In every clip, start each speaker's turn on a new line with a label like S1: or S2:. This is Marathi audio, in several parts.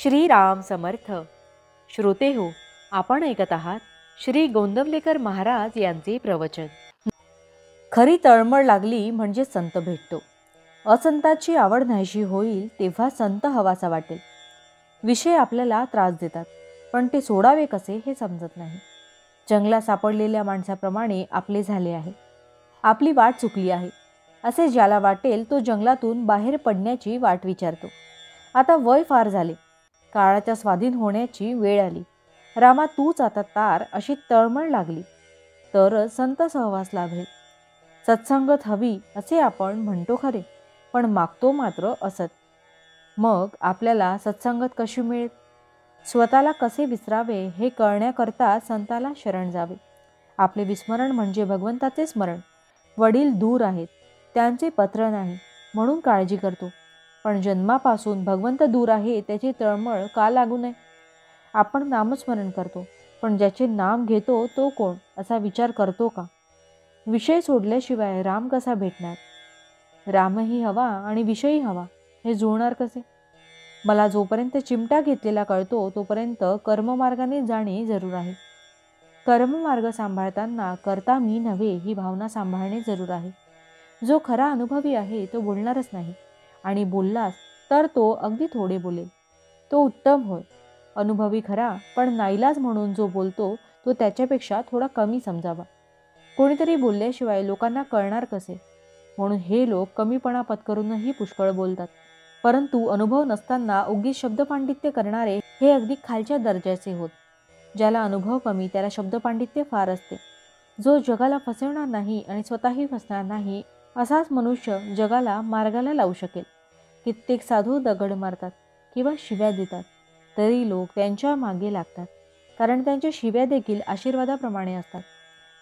S1: श्रीराम समर्थ. श्रोते हो, आपण ऐकत आहात श्री गोंदवलेकर महाराज यांचे प्रवचन. खरी तळमळ लागली म्हणजे संत भेटतो. असंताची आवड नाहीशी होईल तेव्हा संत हवासा वाटेल. विषय आपल्याला त्रास देतात, पण ते सोडावे कसे हे समजत नाही. जंगलात सापडलेल्या माणसाप्रमाणे आपले झाले आहे. आपली वाट चुकली आहे असे ज्याला वाटेल तो जंगलातून बाहेर पडण्याची वाट विचारतो. आता वय फार झाले, काळाच्या स्वाधीन होण्याची वेळ आली. रामा तूच आता तार अशी तळमळ लागली तर संत सहवास लाभेल. सत्संगत हवी असे आपण म्हणतो खरे, पण मागतो मात्र असत. मग आपल्याला सत्संगत कशी मिळेल? स्वतःला कसे विसरावे हे कळण्याकरता संताला शरण जावे. आपले विस्मरण म्हणजे भगवंताचे स्मरण. वडील दूर आहेत, त्यांचे पत्र नाही म्हणून काळजी करतो, पण जन्मापासून भगवंत दूर आहे त्याची तळमळ का लागू नये? आपण नामस्मरण करतो, पण ज्याचे नाम घेतो तो कोण असा विचार करतो का? विषय सोडल्याशिवाय राम कसा भेटणार? रामही हवा आणि विषयही हवा, हे जुळणार कसे? मला जोपर्यंत चिमटा घेतलेला कळतो तोपर्यंत कर्ममार्गाने जाणे जरूर आहे. कर्ममार्ग सांभाळताना करता मी नव्हे ही भावना सांभाळणे जरूर आहे. जो खरा अनुभवी आहे तो बोलणारच नाही, आणि बोललास तर तो अगदी थोडे बोलेल. तो उत्तम होय. अनुभवी खरा, पण नाईलाज म्हणून जो बोलतो तो त्याच्यापेक्षा थोडा कमी समजावा. कोणीतरी बोलल्याशिवाय लोकांना कळणार कसे? म्हणून हे लोक कमीपणा पत्करूनही पुष्कळ बोलतात. परंतु अनुभव नसताना उगीच शब्दपांडित्य करणारे हे अगदी खालच्या दर्जाचे होत. ज्याला अनुभव कमी त्याला शब्दपांडित्य फार असते. जो जगाला फसवणार नाही आणि स्वतःही फसणार नाही असाच मनुष्य जगाला मार्गाला लावू शकेल. कित्येक साधू दगड मारतात किंवा शिव्या देतात, तरी लोक त्यांच्या मागे लागतात, कारण त्यांच्या शिव्या देखील आशीर्वादाप्रमाणे असतात.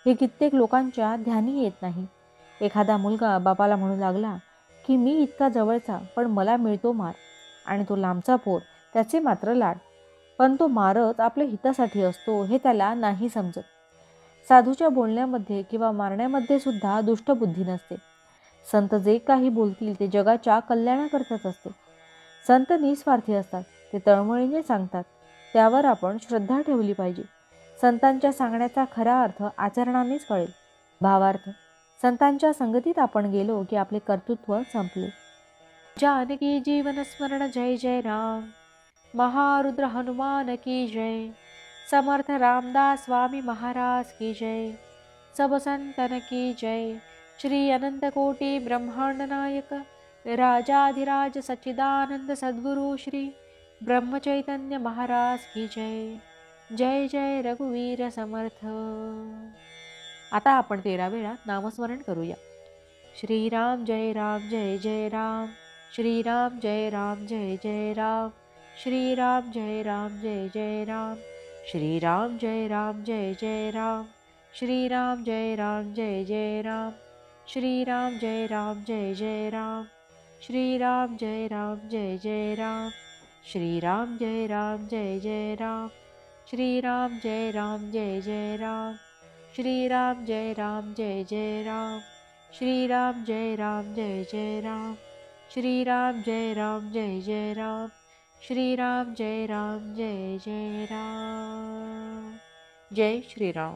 S1: हे कित्येक लोकांच्या ध्यानी येत नाही. एखादा मुलगा बापाला म्हणू लागला की मी इतका जवळचा पण मला मिळतो मार, आणि तो लांबचा पोर त्याचे मात्र लाड. पण तो मारच आपल्या हितासाठी असतो हे त्याला नाही समजत. साधूच्या बोलण्यामध्ये किंवा मारण्यामध्ये सुद्धा दुष्टबुद्धी नसते. संत जे काही बोलतील ते जगाच्या कल्याणाकरताच असते. संत निस्वार्थी असतात, ते तळमळीने सांगतात, त्यावर आपण श्रद्धा ठेवली पाहिजे. संतांच्या सांगण्याचा खरा अर्थ आचरणानेच कळेल. भावार्थ, संतांच्या संगतीत आपण गेलो की आपले कर्तृत्व संपले. जानकी जीवन स्मरण जय जय राम. महारुद्र हनुमान की जय. समर्थ रामदास स्वामी महाराज की जय. सब संतन की जय. श्री अनंत कोटि ब्रह्मांड नायक राजाधिराज सच्चिदानंद सद्गुरु श्री ब्रह्मचैतन्य महाराज की जय. जय जय रघुवीर समर्थ. आता आपण 13 वेळा नामस्मरण करूया. श्रीराम जय राम जय जय राम. श्रीराम जय राम जय जय राम. श्रीराम जय राम जय जय राम. श्रीराम जय राम जय जय राम. श्रीराम जय राम जय जय राम. श्रीराम जय राम जय जय राम. श्रीराम जय राम जय जय राम. श्रीराम जय राम जय जय राम. श्रीराम जय राम जय जय राम. श्रीराम जय राम जय जय राम. श्रीराम जय राम जय जय राम. श्रीराम जय राम जय जय राम. श्रीराम जय राम जय जय राम. जय श्रीराम.